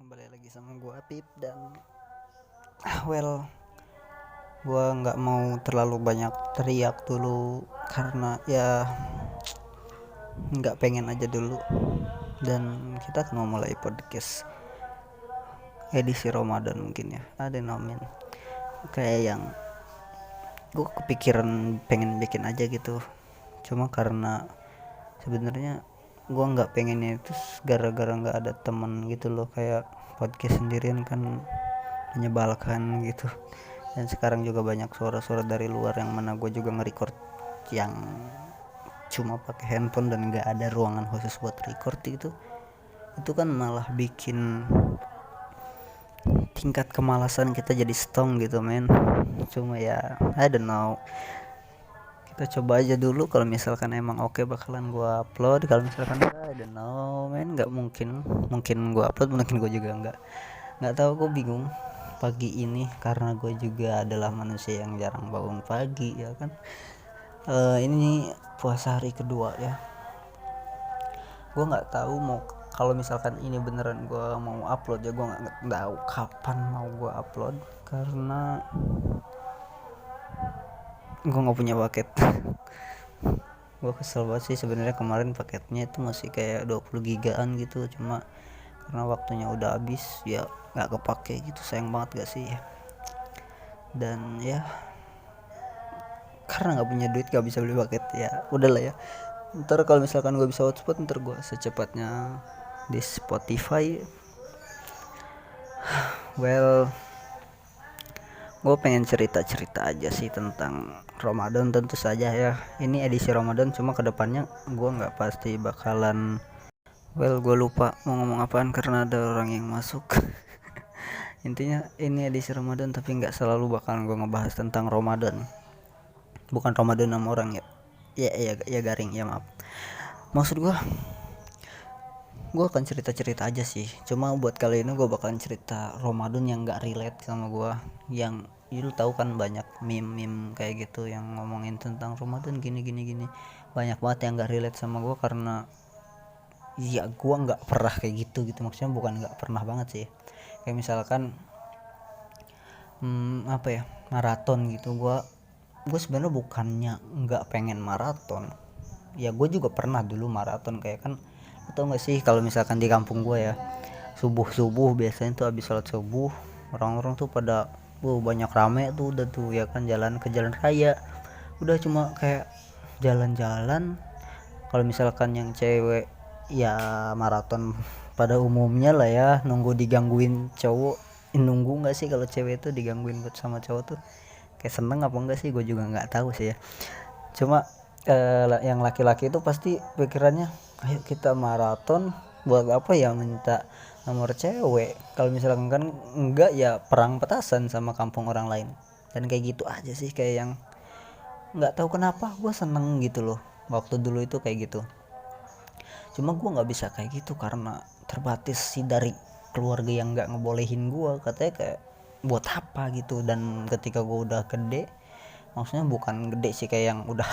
Kembali lagi sama gue Apip dan well, gue nggak mau terlalu banyak teriak dulu karena ya nggak pengen aja dulu. Dan kita akan memulai podcast edisi Ramadan mungkin ya, ada namin kayak yang gue kepikiran pengen bikin aja gitu. Cuma karena sebenarnya gue nggak pengennya itu gara-gara nggak ada teman gitu loh, kayak podcast sendirian kan menyebalkan gitu. Dan sekarang juga banyak suara-suara dari luar yang mana gue juga nge-record yang cuma pakai handphone dan nggak ada ruangan khusus buat record itu kan malah bikin tingkat kemalasan kita jadi strong gitu men. Cuma ya I don't know, kita coba aja dulu. Kalau misalkan emang oke bakalan gue upload, kalau misalkan I don't know men, nggak mungkin gue upload, mungkin gue juga nggak tahu. Gue bingung pagi ini karena gue juga adalah manusia yang jarang bangun pagi ya kan. Ini puasa hari kedua ya, gue nggak tahu mau, kalau misalkan ini beneran gue mau upload ya, gue nggak tahu kapan mau gue upload karena gue nggak punya paket. Gue kesel banget sih sebenarnya, kemarin paketnya itu masih kayak 20 gigaan gitu, cuma karena waktunya udah habis ya nggak kepake gitu, sayang banget gak sih. Dan ya karena nggak punya duit gak bisa beli paket, ya udahlah ya. Ntar kalau misalkan gue bisa hotspot, ntar gue secepatnya di Spotify. Well, gue pengen cerita-cerita aja sih tentang Ramadan tentu saja ya. Ini edisi Ramadan, cuma kedepannya gue nggak pasti bakalan. Well, gue lupa mau ngomong apaan karena ada orang yang masuk. Intinya ini edisi Ramadan tapi nggak selalu bakalan gue ngebahas tentang Ramadan. Bukan Ramadan sama orang ya. Ya garing ya, maaf. Maksud gue akan cerita-cerita aja sih. Cuma buat kali ini gue bakalan cerita Ramadan yang nggak relate sama gue. Yang lu tahu kan banyak meme kayak gitu yang ngomongin tentang Ramadan gini. Banyak banget yang nggak relate sama gue karena ya gue nggak pernah kayak gitu. Maksudnya bukan nggak pernah banget sih. Kayak misalkan apa ya, maraton gitu. Gue sebenarnya bukannya nggak pengen maraton, ya gue juga pernah dulu maraton. Kayak kan, tau gak sih kalau misalkan di kampung gue ya, subuh biasanya tuh habis sholat subuh orang-orang tuh pada banyak rame tuh udah tuh ya kan, jalan ke jalan raya. Udah cuma kayak jalan-jalan. Kalau misalkan yang cewek ya maraton pada umumnya lah ya, nunggu digangguin cowok. Nunggu nggak sih kalau cewek itu digangguin buat sama cowok tuh kayak seneng apa enggak sih, gue juga nggak tahu sih ya. Cuma yang laki-laki itu pasti pikirannya, ayo kita maraton buat apa ya, minta nomor cewek. Kalau misalkan kan enggak ya perang petasan sama kampung orang lain. Dan kayak gitu aja sih, kayak yang nggak tahu kenapa gue seneng gitu loh waktu dulu itu kayak gitu. Cuma gue nggak bisa kayak gitu karena terbatas sih dari keluarga yang nggak ngebolehin gue, katanya kayak buat apa gitu. Dan ketika gue udah gede, maksudnya bukan gede sih, kayak yang udah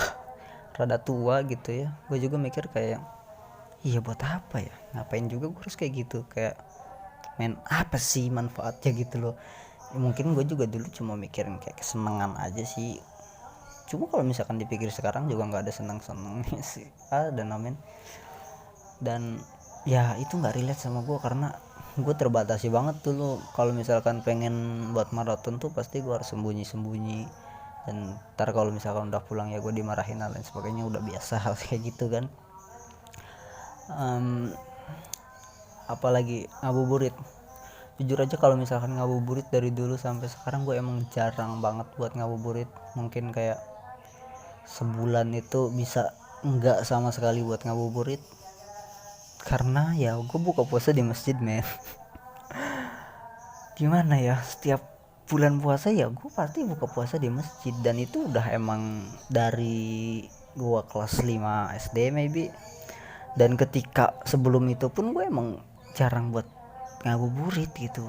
rada tua gitu ya, gue juga mikir kayak iya buat apa ya, ngapain juga gue harus kayak gitu, kayak men apa sih manfaatnya gitu loh. Mungkin gue juga dulu cuma mikirin kayak kesenangan aja sih. Cuma kalau misalkan dipikir sekarang juga nggak ada senang-senangnya sih, ada namen. Dan ya itu nggak relate sama gue karena gue terbatasi banget dulu. Kalau misalkan pengen buat maraton tuh pasti gue harus sembunyi-sembunyi, dan ntar kalau misalkan udah pulang ya gue dimarahin dan lain sebagainya, udah biasa hal kayak gitu kan. Apalagi ngabuburit, jujur aja kalau misalkan ngabuburit dari dulu sampai sekarang gue emang jarang banget buat ngabuburit. Mungkin kayak sebulan itu bisa enggak sama sekali buat ngabuburit karena ya gue buka puasa di masjid men. Gimana ya, setiap bulan puasa ya gue pasti buka puasa di masjid, dan itu udah emang dari gue kelas 5 SD maybe. Dan ketika sebelum itu pun gue emang jarang buat ngabuburit gitu.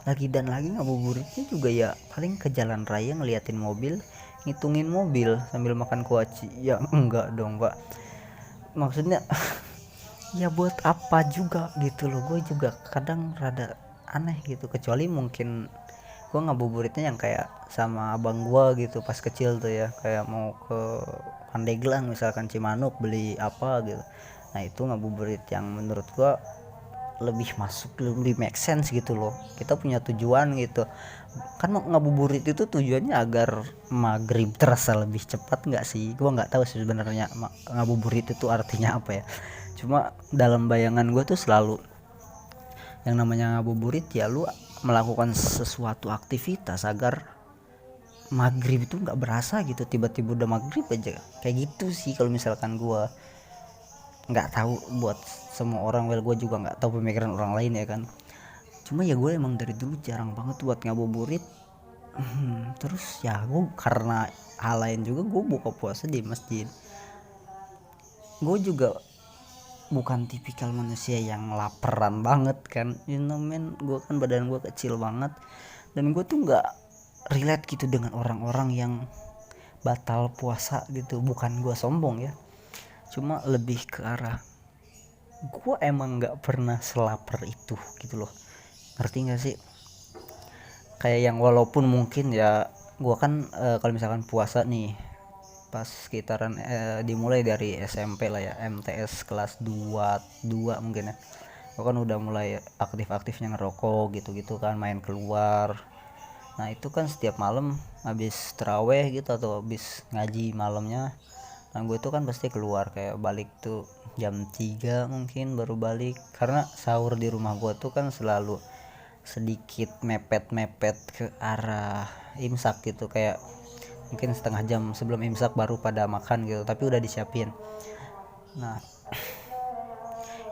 Lagi dan lagi ngabuburitnya juga ya paling ke jalan raya ngeliatin mobil, ngitungin mobil sambil makan kuaci. Ya enggak dong pak, maksudnya ya buat apa juga gitu loh. Gue juga kadang rada aneh gitu, kecuali mungkin gue ngabuburitnya yang kayak sama abang gue gitu pas kecil tuh ya, kayak mau ke Pandeglang misalkan Cimanuk beli apa gitu. Nah itu ngabuburit yang menurut gue lebih masuk, lebih make sense gitu loh. Kita punya tujuan gitu kan, ngabuburit itu tujuannya agar maghrib terasa lebih cepat nggak sih? Gue nggak tahu sih sebenarnya ngabuburit itu artinya apa ya, cuma dalam bayangan gue tuh selalu yang namanya ngabuburit ya lu melakukan sesuatu aktivitas agar maghrib itu nggak berasa gitu, tiba-tiba udah maghrib aja, kayak gitu sih kalau misalkan gue. Nggak tahu buat semua orang, well gue juga nggak tahu pemikiran orang lain ya kan, cuma ya gue emang dari dulu jarang banget buat ngabuburit. Terus ya gue karena hal lain juga gue buka puasa di masjid. Gue juga bukan tipikal manusia yang laparan banget kan, you know man, gue kan badan gue kecil banget, dan gue tuh nggak relate gitu dengan orang-orang yang batal puasa gitu. Bukan gue sombong ya, cuma lebih ke arah gue emang nggak pernah selapar itu gitu loh, ngerti nggak sih? Kayak yang walaupun mungkin ya gue kan kalau misalkan puasa nih pas sekitaran dimulai dari SMP lah ya, MTS kelas 2 mungkin ya, gue kan udah mulai aktif-aktifnya ngerokok gitu-gitu kan, main keluar. Nah itu kan setiap malam habis teraweh gitu atau habis ngaji malamnya, nah gue tuh kan pasti keluar, kayak balik tuh jam 3 mungkin baru balik, karena sahur di rumah gue tuh kan selalu sedikit mepet-mepet ke arah imsak gitu, kayak mungkin setengah jam sebelum imsak baru pada makan gitu, tapi udah disiapin. Nah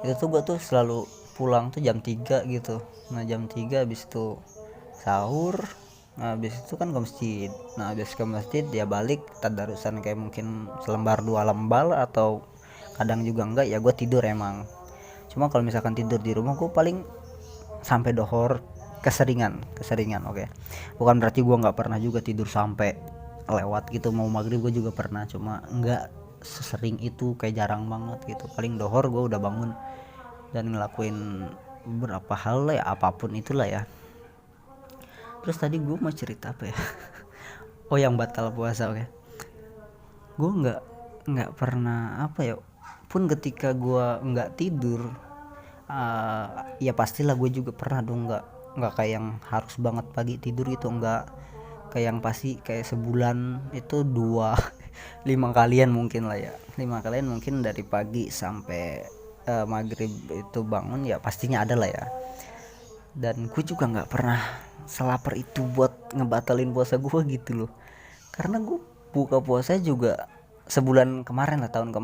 itu tuh gue tuh selalu pulang tuh jam 3 gitu. Nah jam 3 habis itu sahur, nah habis itu kan ke masjid. Nah habis ke masjid dia balik tadarusan kayak mungkin selembar 2 lembar, atau kadang juga enggak ya gue tidur emang. Cuma kalau misalkan tidur di rumah gue paling sampai dohor, keseringan oke. Bukan berarti gue nggak pernah juga tidur sampai lewat gitu, mau maghrib gue juga pernah, cuma nggak sesering itu, kayak jarang banget gitu. Paling dohor gue udah bangun dan ngelakuin beberapa hal lah ya, apapun itulah ya. Terus tadi gue mau cerita apa ya? Oh yang batal puasa, oke. Gue nggak pernah apa ya, pun ketika gue nggak tidur, ya pastilah gue juga pernah dong nggak kayak yang harus banget pagi tidur gitu, nggak kayak yang pasti kayak sebulan itu 5 kalian mungkin lah ya, 5 kalian mungkin dari pagi sampai maghrib itu bangun ya pastinya ada lah ya. Dan gue juga nggak pernah selapar itu buat ngebatalin puasa gue gitu loh, karena gue buka puasa juga sebulan kemarin lah, tahun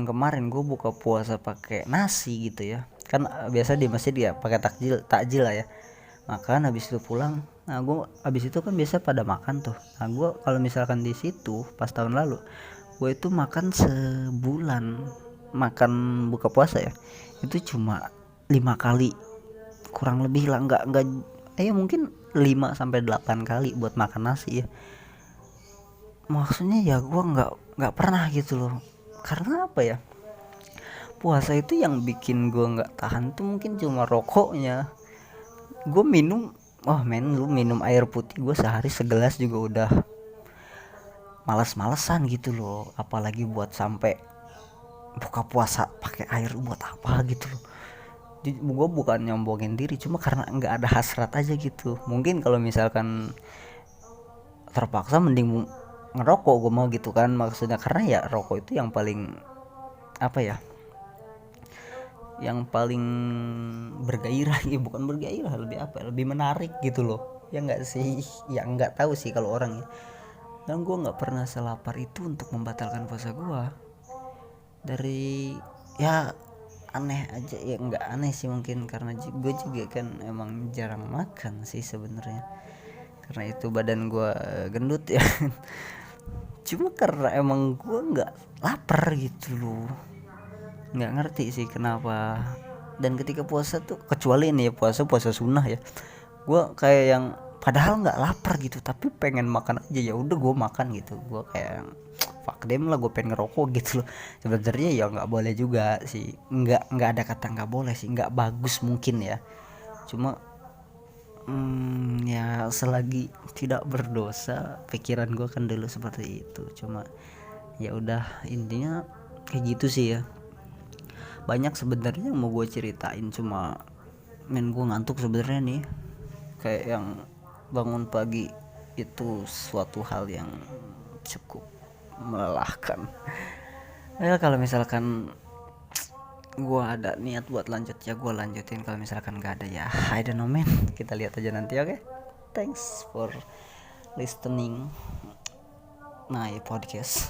kemarin gue buka puasa pakai nasi gitu ya kan, biasa di masjid ya pakai takjil lah ya, makan habis itu pulang. Nah gue habis itu kan biasa pada makan tuh. Nah gue kalau misalkan di situ pas tahun lalu gue itu makan sebulan, makan buka puasa ya itu cuma 5 kali, kurang lebih lah, nggak mungkin 5 sampai 8 kali buat makan nasi ya. Maksudnya ya gue nggak pernah gitu loh, karena apa ya, puasa itu yang bikin gue nggak tahan tuh mungkin cuma rokoknya. Gue minum, oh men lu minum air putih gue sehari segelas juga udah malas-malesan gitu loh, apalagi buat sampai buka puasa pakai air buat apa gitu loh. Gue bukan nyombongin diri, cuma karena nggak ada hasrat aja gitu. Mungkin kalau misalkan terpaksa mending ngerokok gue mau gitu kan, maksudnya karena ya rokok itu yang paling apa ya, yang paling bergairah ya, bukan bergairah, lebih apa, lebih menarik gitu loh ya nggak sih, ya nggak tahu sih kalau orang ya. Dan gue nggak pernah selapar itu untuk membatalkan puasa gue. Dari ya aneh aja ya, nggak aneh sih mungkin karena gue juga kan emang jarang makan sih sebenarnya, karena itu badan gue gendut ya. Cuma karena emang gue nggak lapar gitu loh, nggak ngerti sih kenapa. Dan ketika puasa tuh, kecuali ini ya puasa sunnah ya, gue kayak yang padahal nggak lapar gitu tapi pengen makan aja, ya udah gue makan gitu. Gue kayak fuck them lah, gue pengen ngerokok gitu loh. Sebenarnya ya nggak boleh juga sih, nggak ada kata nggak boleh sih, nggak bagus mungkin ya, Cuma ya selagi tidak berdosa, pikiran gue kan dulu seperti itu. Cuma ya udah, intinya kayak gitu sih ya. Banyak sebenarnya yang mau gue ceritain, cuma gue ngantuk sebenarnya nih. Kayak yang bangun pagi itu suatu hal yang cukup melelahkan. Ya kalau misalkan gue ada niat buat lanjut ya gue lanjutin, kalau misalkan gak ada ya I don't know man, kita lihat aja nanti. Oke, thanks for listening my podcast.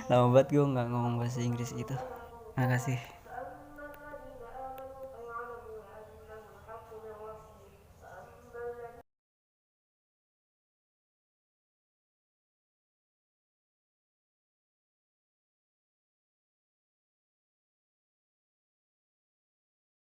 Lama banget gue nggak ngomong bahasa Inggris gitu. Makasih.